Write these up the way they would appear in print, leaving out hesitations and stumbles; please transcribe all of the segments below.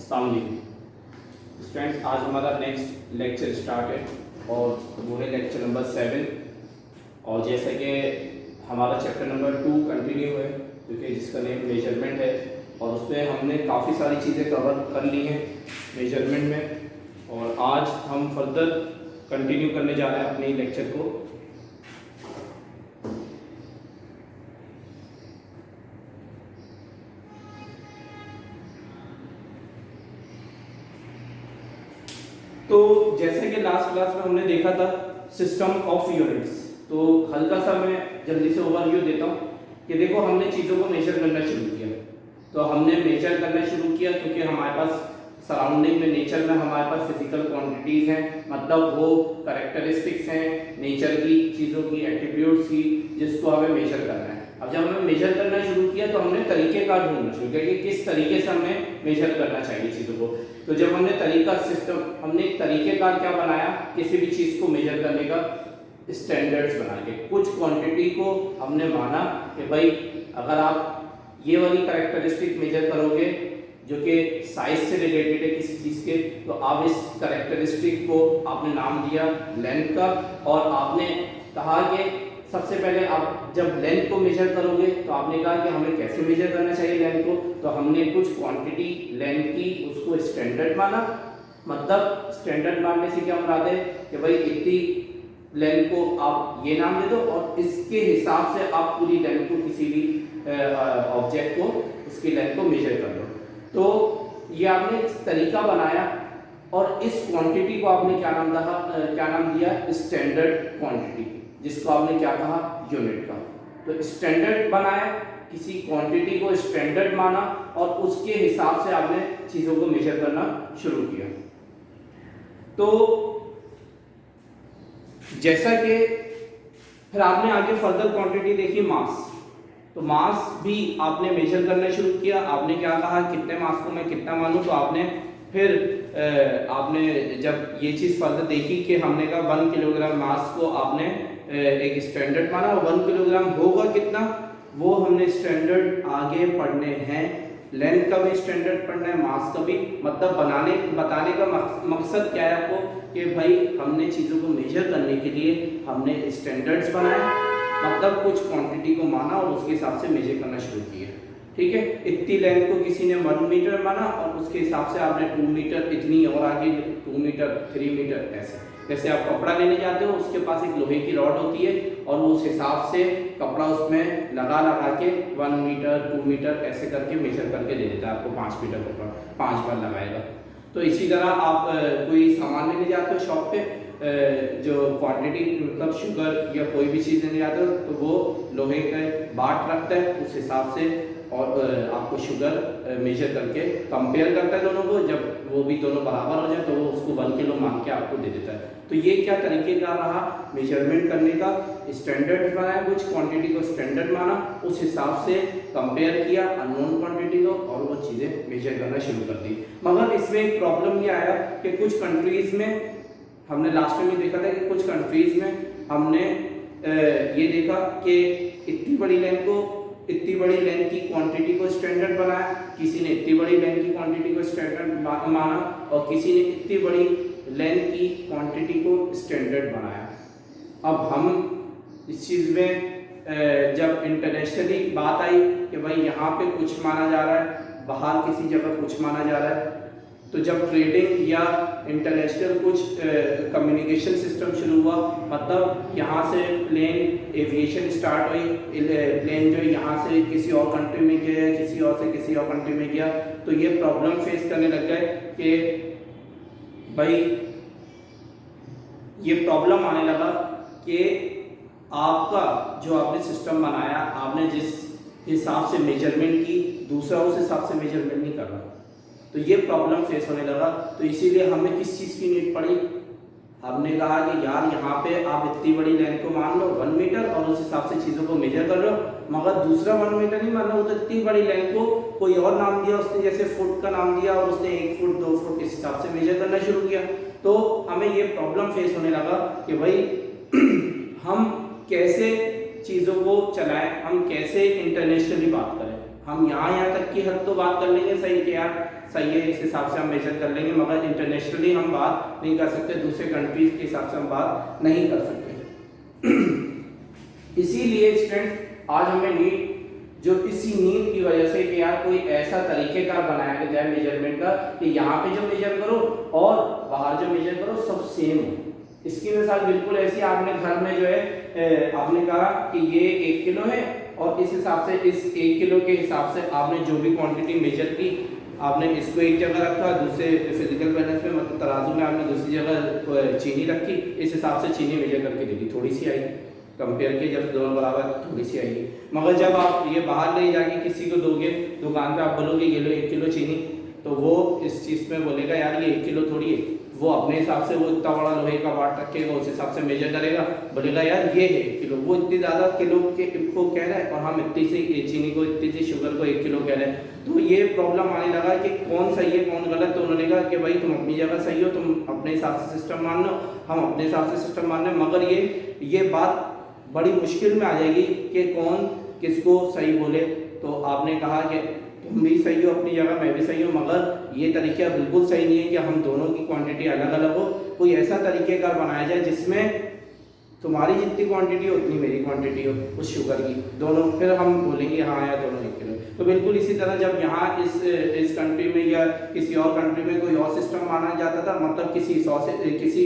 अस्सलाम वालेकुम स्टूडेंट्स, आज हमारा नेक्स्ट लेक्चर स्टार्ट है और वो है लेक्चर नंबर 7। और जैसे कि हमारा चैप्टर नंबर 2 कंटिन्यू है जो कि जिसका नेम मेजरमेंट है, और उसमें हमने काफ़ी सारी चीज़ें कवर कर ली हैं मेजरमेंट में, और आज हम फर्दर कंटिन्यू करने जा रहे हैं अपने लेक्चर को। तो जैसे कि लास्ट क्लास में हमने देखा था सिस्टम ऑफ यूनिट्स, तो हल्का सा मैं जल्दी से ओवरव्यू देता हूँ कि देखो हमने चीज़ों को मेजर करना शुरू किया। तो हमने मेजर करना शुरू किया क्योंकि हमारे पास सराउंडिंग में, नेचर में हमारे पास फिजिकल क्वांटिटीज़ हैं, मतलब वो कैरेक्टरिस्टिक्स हैं नेचर की, चीज़ों की, एट्रीब्यूट्स की, जिसको हमें मेजर करना है। अब जब हमने मेजर करना शुरू किया तो हमने तरीक़ेकार ढूंढना शुरू किया कि किस तरीके से हमें मेजर करना चाहिए चीज़ों को। तो जब हमने हमने एक तरीक़ेकार क्या बनाया, किसी भी चीज़ को मेजर करने का स्टैंडर्ड्स बना के कुछ क्वांटिटी को हमने माना कि भाई अगर आप ये वाली कैरेक्टरिस्टिक मेजर करोगे जो कि साइज से रिलेटेड है किसी चीज़ के, तो आप इस कैरेक्टरिस्टिक को आपने नाम दिया लेंथ का, और आपने कहा कि सबसे पहले आप जब लेंथ को मेजर करोगे तो आपने कहा कि हमें कैसे मेजर करना चाहिए लेंथ को। तो हमने कुछ क्वांटिटी लेंथ की उसको स्टैंडर्ड माना। मतलब स्टैंडर्ड मानने से क्या मुराद है कि भाई इतनी लेंथ को आप ये नाम दे दो और इसके हिसाब से आप पूरी लेंथ को, किसी भी ऑब्जेक्ट को, उसकी लेंथ को मेजर कर लो। तो ये आपने एक तरीका बनाया और इस क्वांटिटी को आपने क्या नाम दिया, स्टैंडर्ड क्वांटिटी, जिसको आपने क्या कहा, यूनिट का। तो स्टैंडर्ड बनाया, किसी क्वांटिटी को स्टैंडर्ड माना और उसके हिसाब से आपने चीज़ों को मेजर करना शुरू किया। तो जैसा कि फिर आपने आगे फर्दर क्वांटिटी देखी मास, तो मास भी आपने मेजर करना शुरू किया। आपने क्या कहा, कितने मास को मैं कितना मानूं। तो आपने फिर आपने जब ये चीज़ फर्दर देखी कि हमने कहा 1 किलोग्राम मास को आपने एक स्टैंडर्ड माना, और 1 किलोग्राम होगा कितना, वो हमने स्टैंडर्ड आगे पढ़ने हैं। लेंथ का भी स्टैंडर्ड पढ़ना है, मास का भी। मतलब बताने का मकसद क्या है आपको कि भाई हमने चीज़ों को मेजर करने के लिए हमने स्टैंडर्ड्स बनाए, मतलब कुछ क्वांटिटी को माना और उसके हिसाब से मेजर करना शुरू किया। ठीक है, इतनी लेंथ को किसी ने 1 मीटर माना और उसके हिसाब से आपने 2 मीटर, इतनी और आगे 2 मीटर, 3 मीटर, ऐसे। जैसे आप कपड़ा लेने जाते हो, उसके पास एक लोहे की रॉड होती है और वो उस हिसाब से कपड़ा उसमें लगा के 1 मीटर, 2 मीटर ऐसे करके मेजर करके दे देता है आपको। 5 मीटर कपड़ा 5 बार लगाएगा। तो इसी तरह आप कोई सामान लेने जाते हो शॉप पे, जो क्वांटिटी, मतलब शुगर या कोई भी चीज़ लेने जाते हो, तो वो लोहे का बाट रखता है उस हिसाब से, और आपको शुगर मेजर करके कंपेयर करता है दोनों को। जब वो भी दोनों बराबर हो जाए तो वो उसको 1 किलो मान के आपको दे देता है। तो ये क्या तरीके का रहा मेजरमेंट करने का, स्टैंडर्ड बनाया, कुछ क्वांटिटी को स्टैंडर्ड माना, उस हिसाब से कंपेयर किया अननोन क्वांटिटी को, और वो चीज़ें मेजर करना शुरू कर दी। मगर इसमें एक प्रॉब्लम ये आया कि कुछ कंट्रीज़ में, हमने लास्ट में देखा था कि कुछ कंट्रीज़ में हमने ये देखा कि इतनी बड़ी लेंथ की क्वांटिटी को स्टैंडर्ड बनाया, किसी ने इतनी बड़ी लेंथ की क्वांटिटी को स्टैंडर्ड माना, और किसी ने इतनी बड़ी लेंथ की क्वांटिटी को स्टैंडर्ड बनाया। अब हम इस चीज़ में जब इंटरनेशनली बात आई कि भाई यहाँ पे कुछ माना जा रहा है, बाहर किसी जगह कुछ माना जा रहा है, तो जब ट्रेडिंग या इंटरनेशनल कुछ कम्युनिकेशन सिस्टम शुरू हुआ, मतलब यहाँ से प्लेन एविएशन स्टार्ट हुई, प्लेन जो यहाँ से किसी और कंट्री में गया, किसी और से किसी और कंट्री में गया, तो ये प्रॉब्लम फेस करने लग गए कि भाई ये प्रॉब्लम आने लगा कि आपका जो आपने सिस्टम बनाया, आपने जिस हिसाब से मेजरमेंट की, दूसरा उस हिसाब से मेजरमेंट नहीं कर रहा। तो ये प्रॉब्लम फेस होने लगा। तो इसीलिए हमें किस चीज़ की नीड पड़ी, हमने कहा कि यार यहाँ पे आप इतनी बड़ी लेंथ को मान लो 1 मीटर और उस हिसाब से चीज़ों को मेजर कर लो, मगर दूसरा 1 मीटर नहीं मानना, वो तो इतनी बड़ी लेंथ को कोई और नाम दिया उसने, जैसे फुट का नाम दिया, और उसने 1 फुट 2 फुट इस हिसाब से मेजर करना शुरू किया। तो हमें ये प्रॉब्लम फेस होने लगा कि भाई हम कैसे चीज़ों को चलाएं, हम कैसे इंटरनेशनली बात करें, हम यहाँ तक की हद तो बात कर लेंगे सही कि यार सही है, इस हिसाब से हम मेजर कर लेंगे, मगर इंटरनेशनली हम बात नहीं कर सकते, दूसरे कंट्रीज के हिसाब से हम बात नहीं कर सकते। इसीलिए स्टूडेंट्स आज हमें नीड, जो इसी नीड की वजह से कि यार कोई ऐसा तरीकेकार बनाया जाए मेजरमेंट का कि यहाँ पे जो मेजर करो और बाहर जो मेजर करो सब सेम हो। इसकी मिसाल बिल्कुल ऐसी, आपने घर में जो है आपने कहा कि ये 1 किलो है और इस हिसाब से इस 1 किलो के हिसाब से आपने जो भी क्वांटिटी मेजर की, आपने इसको एक जगह रखा, दूसरे फिजिकल बैलेंस में मतलब तराजू में आपने दूसरी जगह चीनी रखी, इस हिसाब से चीनी मेजर करके देगी, थोड़ी सी आई कंपेयर के, जब दोनों बराबर थोड़ी सी आएगी। मगर जब आप ये बाहर ले जाके किसी को दोगे दुकान पे, आप बोलोगे ये लो 1 किलो चीनी, तो वो इस चीज़ में बोलेगा यार ये 1 किलो थोड़ी है, वो अपने हिसाब से वो इतना बड़ा लोहे का बाट रखेगा, उस हिसाब से मेजर करेगा, बोलेगा यार ये है 1 किलो, वो इतनी ज़्यादा किलो के को कह रहा है और हम इतनी सी चीनी को, इतनी सी शुगर को 1 किलो कह रहे हैं। तो ये प्रॉब्लम आने लगा कि कौन सही है कौन गलत। तो उन्होंने कहा कि भाई तुम अपनी जगह सही हो, तुम अपने हिसाब से सिस्टम मान लो, हम अपने हिसाब से सिस्टम मान लें, मगर ये बात बड़ी मुश्किल में आ जाएगी कि कौन किसको सही बोले। तो आपने कहा कि तुम भी सही हो अपनी जगह, मैं भी सही हूँ, मगर ये तरीका बिल्कुल सही नहीं है कि हम दोनों की क्वांटिटी अलग अलग हो। कोई ऐसा तरीकेकार बनाया जाए जिसमें तुम्हारी जितनी क्वांटिटी हो उतनी मेरी क्वांटिटी हो उस शुगर की, दोनों, फिर हम बोलेंगे हाँ यार दोनों 1 किलो। तो बिल्कुल इसी तरह जब यहाँ इस कंट्री में या किसी और कंट्री में कोई और सिस्टम माना जाता था, मतलब किसी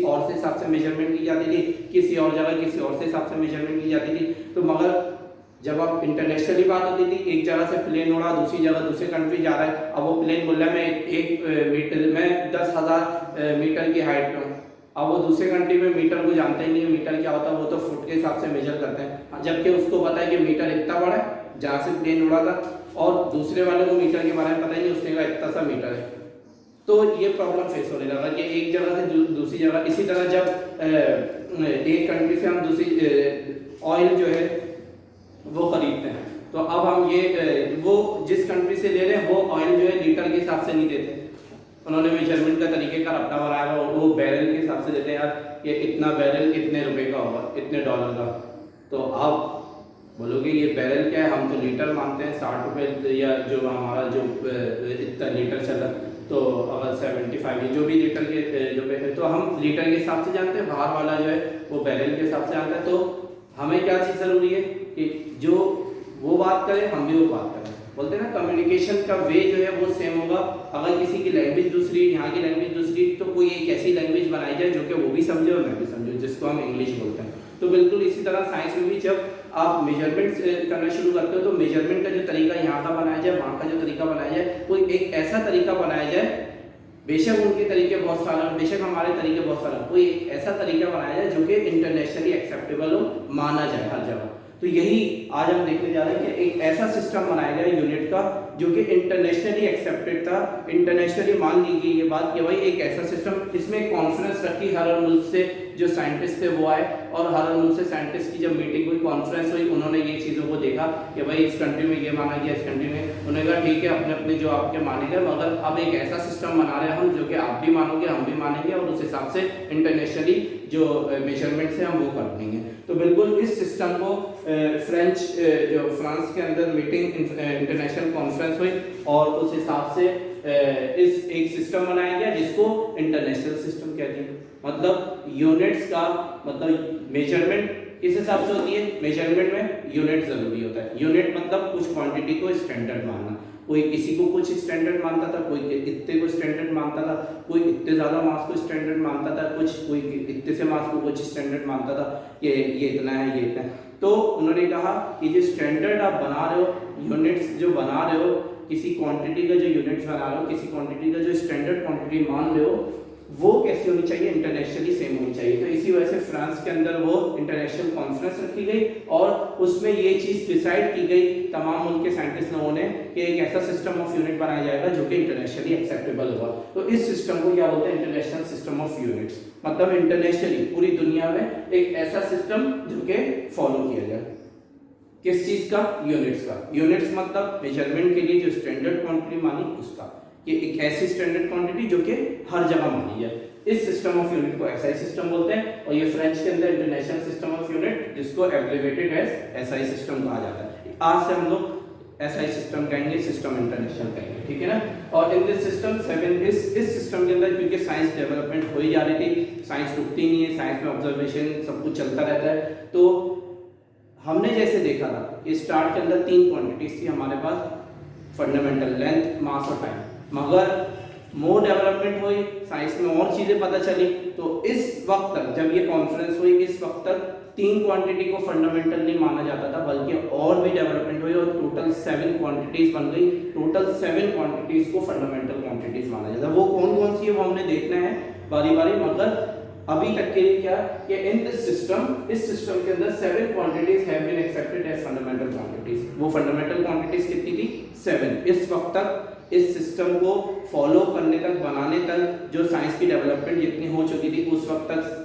और से हिसाब से मेजरमेंट की जाती थी, किसी और जगह किसी और से हिसाब से मेजरमेंट की जाती थी। तो मगर जब अब इंटरनेशनली बात होती थी, एक जगह से प्लेन उड़ा दूसरी जगह दूसरे कंट्री जा रहा है, अब वो प्लेन बोल रहा है मैं 1 मीटर में 10,000 मीटर की हाइट पे हूँ, अब वो दूसरे कंट्री में मीटर को जानते ही नहीं है, मीटर क्या होता है, वो तो फुट के हिसाब से मेजर करते हैं, जबकि उसको पता है कि मीटर इतना बड़ा है जहाँ से प्लेन उड़ा था, और दूसरे वाले को मीटर के बारे में पता ही नहीं, उसने कहा इतना सा मीटर है। तो ये प्रॉब्लम फेस होने लगा कि एक जगह से दूसरी जगह। इसी तरह जब एक कंट्री से हम दूसरी ऑयल जो है वो खरीदते हैं, तो अब हम ये वो जिस कंट्री से ले रहे हैं वो ऑयल जो है लीटर के हिसाब से नहीं देते, उन्होंने मेजरमेंट का तरीकेकार अपना बनाया हुआ, वो बैरल के हिसाब से देते हैं, यार ये इतना बैरल इतने रुपए का होगा, इतने डॉलर का। तो आप बोलोगे ये बैरल क्या है, हम तो लीटर मानते हैं 60 रुपये, या जो हमारा जो इतना लीटर चला, तो अगर 75 जो भी लीटर के जो है, तो हम लीटर के हिसाब से जानते हैं, बाहर वाला जो है वो बैरल के हिसाब से आता है। तो हमें क्या चीज़ ज़रूरी है कि जो वो बात करे हम भी वो बात करें। बोलते हैं ना कम्युनिकेशन का वे जो है वो सेम होगा। अगर किसी की लैंग्वेज दूसरी, यहाँ की लैंग्वेज दूसरी, तो कोई एक ऐसी लैंग्वेज बनाई जाए जो कि वो भी समझे और मैं भी समझूँ, जिसको हम इंग्लिश बोलते हैं। तो बिल्कुल इसी तरह साइंस में भी जब आप मेजरमेंट करना शुरू करते हो, तो मेजरमेंट का जो तरीका यहाँ का बनाया जाए, वहाँ का जो तरीका बनाया जाए, कोई एक ऐसा तरीका बनाया जाए, बेशक उनके तरीके बहुत सारे, बेशक हमारे तरीके बहुत सारे, कोई एक ऐसा तरीका बनाया जाए जो कि इंटरनेशनली एक्सेप्टेबल हो, माना जाए हर जगह। तो यही आज हम देखने जा रहे हैं कि एक ऐसा सिस्टम बनाया गया यूनिट का जो कि इंटरनेशनली एक्सेप्टेड था, इंटरनेशनली मान ली गई ये बात कि भाई एक ऐसा सिस्टम, इसमें कॉन्फ्रेंस रखी, हर मुल्क से जो साइंटिस्ट थे वो आए, और हर मुल्क से साइंटिस्ट की जब मीटिंग हुई, कॉन्फ्रेंस हुई, उन्होंने ये चीज़ों को देखा कि भाई इस कंट्री में ये माना गया, इस कंट्री में, उन्होंने कहा ठीक है अपने अपने जो आपके माने गए, मगर अब एक ऐसा सिस्टम बना रहे हैं हम जो कि आप भी मानोगे हम भी मानेंगे, और उस हिसाब से इंटरनेशनली जो मेजरमेंट्स हैं हम वो कर देंगे। तो बिल्कुल इस सिस्टम को फ्रांस के अंदर मीटिंग, इंटरनेशनल कॉन्फ्रेंस हुई, और उस हिसाब से इस एक सिस्टम बनाया गया जिसको इंटरनेशनल सिस्टम कहते हैं। मतलब यूनिट्स का मतलब मेजरमेंट किस हिसाब से होती है, मेजरमेंट में यूनिट जरूरी होता है। यूनिट मतलब कुछ क्वांटिटी को स्टैंडर्ड मानना, कोई किसी को कुछ स्टैंडर्ड मानता था, कोई इतने को स्टैंडर्ड मानता था, कोई इतने ज़्यादा मास को स्टैंडर्ड मानता था, कोई इतने से मास को कुछ स्टैंडर्ड मानता था, ये इतना है, ये इतना है। तो उन्होंने कहा कि जो स्टैंडर्ड आप बना रहे हो, यूनिट्स जो बना रहे हो, किसी क्वांटिटी का जो यूनिट्स बना रहे हो, किसी क्वांटिटी का जो स्टैंडर्ड क्वांटिटी मान रहे हो, वो कैसी होनी चाहिए, इंटरनेशनली सेम होनी चाहिए। तो इसी वजह से फ्रांस के अंदर वो इंटरनेशनल कॉन्फ्रेंस रखी गई, और उसमें ये चीज़ डिसाइड की गई तमाम मुल्क के साइंटिस्ट लोगों ने कि एक ऐसा सिस्टम ऑफ यूनिट बनाया जाएगा जो कि इंटरनेशनली एक्सेप्टेबल होगा। तो इस सिस्टम को क्या बोलते हैं, इंटरनेशनल सिस्टम ऑफ यूनिट्स। मतलब इंटरनेशनली पूरी दुनिया में एक ऐसा सिस्टम जो कि फॉलो किया जाए, किस चीज़ का, यूनिट्स का। यूनिट्स मतलब मेजरमेंट के लिए जो स्टैंडर्ड क्वांटिटी मानी उसका, कि एक ऐसी स्टैंडर्ड क्वांटिटी जो कि हर जगह मानी जाए। इस सिस्टम ऑफ यूनिट को एसआई सिस्टम बोलते हैं, और ये फ्रेंच के अंदर इंटरनेशनल सिस्टम ऑफ यूनिट, जिसको एब्रिविएटेड एज एसआई सिस्टम कहा जाता है। आज से हम लोग SI सिस्टम कहेंगे, सिस्टम इंटरनेशनल कहेंगे, ठीक है ना। और इन दिस सिस्टम 7 इस सिस्टम के अंदर क्योंकि साइंस डेवलपमेंट हो ही जा रही थी, साइंस रुकती नहीं है, साइंस में ऑब्जर्वेशन सब कुछ चलता रहता है, तो हमने जैसे देखा था कि स्टार्ट के अंदर 3 क्वांटिटीज थी हमारे पास, फंडामेंटल, लेंथ, मास और टाइम। मगर मोर डेवलपमेंट हुई, साइंस में और चीजें पता चली, तो इस वक्त तक जब ये कॉन्फ्रेंस हुई, इस वक्त तक 3 क्वांटिटी को फंडामेंटल नहीं माना जाता था, बल्कि और भी डेवलपमेंट हुई और टोटल 7 क्वांटिटीज बन गई। टोटल 7 क्वांटिटीज को फंडामेंटल क्वांटिटीज माना जाता है। वो कौन कौन सी है वो हमने देखना है बारी बारी, मगर अभी तक के लिए क्या कि इन दिस सिस्टम, इस सिस्टम के अंदर 7 quantities have been accepted as fundamental quantities. वो फंडामेंटल क्वांटिटीज कितनी थी? 7। इस वक्त तक इस सिस्टम को फॉलो करने तक, बनाने तक, जो साइंस की डेवलपमेंट जितनी हो चुकी थी, उस वक्त तक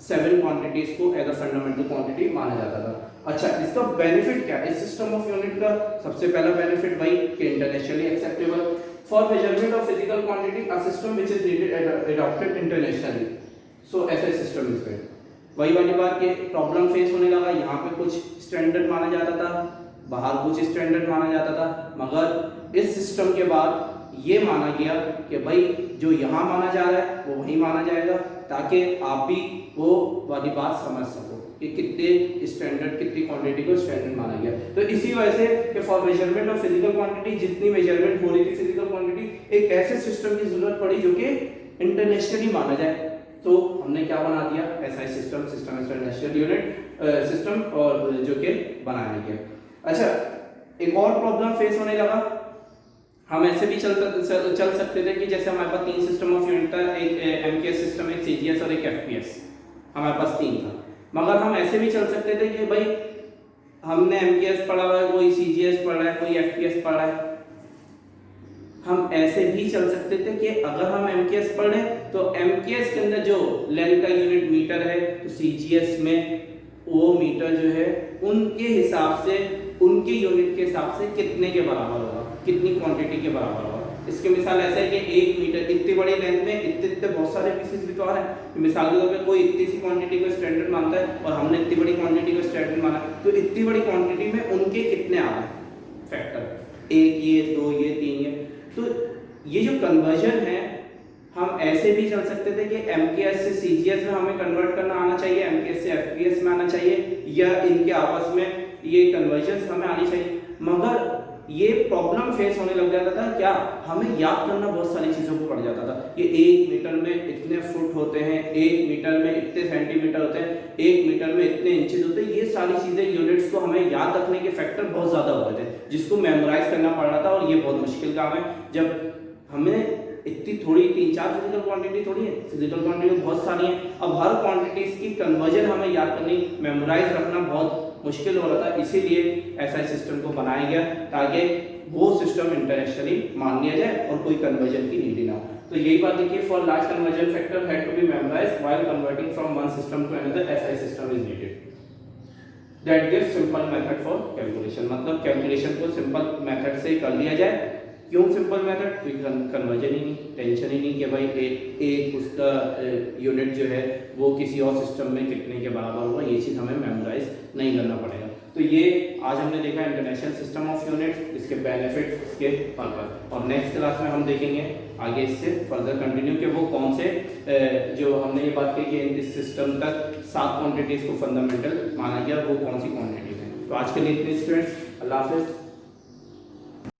7 क्वांटिटीज को एज अ फंडामेंटल क्वांटिटी माना जाता था। अच्छा, इसका बेनिफिट क्या है इस सिस्टम ऑफ यूनिट का? सबसे पहला बेनिफिट वही कि internationally acceptable for measurement of physical quantity, a system which is needed adopted internationally, so ऐसा सिस्टम इज देयर। वही वाली बात कि प्रॉब्लम फेस होने लगा, यहाँ पे कुछ स्टैंडर्ड माना जाता था, बाहर कुछ स्टैंडर्ड माना जाता था, मगर इस सिस्टम के बाद ये माना गया कि भाई जो यहाँ माना जा रहा है वो वहीं माना जाएगा, ताकि आप भी वो वाली बात समझ सको कि कितने स्टैंडर्ड, कितनी क्वांटिटी को स्टैंडर्ड माना गया। तो इसी वजह से कि for measurement of physical quantity, जितनी मेजरमेंट हो रही थी फिजिकल क्वांटिटी, एक ऐसे सिस्टम की जरूरत पड़ी जो कि इंटरनेशनली माना जाए। तो हमने क्या बना दिया? SI system, system international unit system, और जो कि बनाया गया। अच्छा, एक और प्रॉब्लम फेस होने लगा, हम ऐसे भी चल सकते थे कि जैसे हमारे पास 3 सिस्टम ऑफ यूनिट था, एक MKS सिस्टम, एक CGS और एक FPS, हमारे पास 3 था। मगर हम ऐसे भी चल सकते थे कि भाई हमने MKS पढ़ा हुआ है, कोई CGS पढ़ रहा है, कोई FPS पढ़ रहा है। हम ऐसे भी चल सकते थे कि अगर हम MKS पढ़े तो MKS के अंदर जो लेंथ का यूनिट मीटर है, तो CGS में वो मीटर जो है उनके हिसाब से, उनके यूनिट के हिसाब से कितने के बराबर होगा, कितनी क्वांटिटी के बराबर होगा। इसकी मिसाल ऐसा है कि 1 मीटर, इतनी बड़ी लेंथ में इतने बहुत सारे पीसेस भी तो आ रहे हैं। मिसाल के तौर पे कोई इतनी सी क्वांटिटी को स्टैंडर्ड मानता है और हमने इतनी बड़ी क्वांटिटी को स्टैंडर्ड माना, तो इतनी बड़ी क्वांटिटी में उनके कितने आ रहे हैं फैक्टर, 1 ये, 2 ये, 3 ये। तो ये जो कन्वर्जन है, हम ऐसे भी चल सकते थे कि MKS से CGS में हमें कन्वर्ट करना आना चाहिए, MKS से FPS में आना चाहिए, या इनके आपस में ये कन्वर्जन हमें आनी चाहिए। मगर ये प्रॉब्लम फेस होने लग जाता था, क्या हमें याद करना बहुत सारी चीज़ों को पड़ जाता था कि 1 मीटर में इतने फुट होते हैं, 1 मीटर में इतने सेंटीमीटर होते हैं, 1 मीटर में इतने इंचेस होते हैं। ये सारी चीज़ें, यूनिट्स को हमें याद रखने के फैक्टर बहुत ज़्यादा होते थे, जिसको मेमोराइज करना पड़ रहा था, और ये बहुत मुश्किल काम है। जब हमें इतनी थोड़ी 3-4 फिजिकल क्वांटिटी थोड़ी है, फिजिकल क्वांटिटी बहुत सारी है। अब हर क्वांटिटीज की कन्वर्जन हमें याद करनी, मेमोराइज रखना बहुत मुश्किल हो रहा था। इसीलिए ऐसा सिस्टम को बनाया गया ताकि वो सिस्टम इंटरनेशनली मान लिया जाए और कोई कन्वर्जन की नीड ना हो। तो यही बात देखिए, for large conversion factor had to be memorised while converting from one system to another, ऐसा system is needed that gives simple method for calculation. मतलब कैलकुलेशन को सिंपल मेथड से कर लिया जाए। क्यों सिंपल मेथड? क्योंकि कन्वर्जन ही नहीं, टेंशन ही नहीं कि भाई एक उसका यूनिट जो है वो किसी और सिस्टम में कितने के बराबर होगा, ये चीज़ हमें मेमोराइज नहीं करना पड़ेगा। तो ये आज हमने देखा इंटरनेशनल सिस्टम ऑफ यूनिट्स, इसके बेनिफिट, इसके पर्पस, और नेक्स्ट क्लास में हम देखेंगे आगे इससे फर्दर कंटिन्यू कि वो कौन से जो हमने ये बात की कि इस सिस्टम तक 7 क्वांटिटीज़ को फंडामेंटल माना गया, वो कौन सी क्वांटिटीज हैं। तो आज के लिए इतने स्टूडेंट्स, अल्लाह हाफिज़।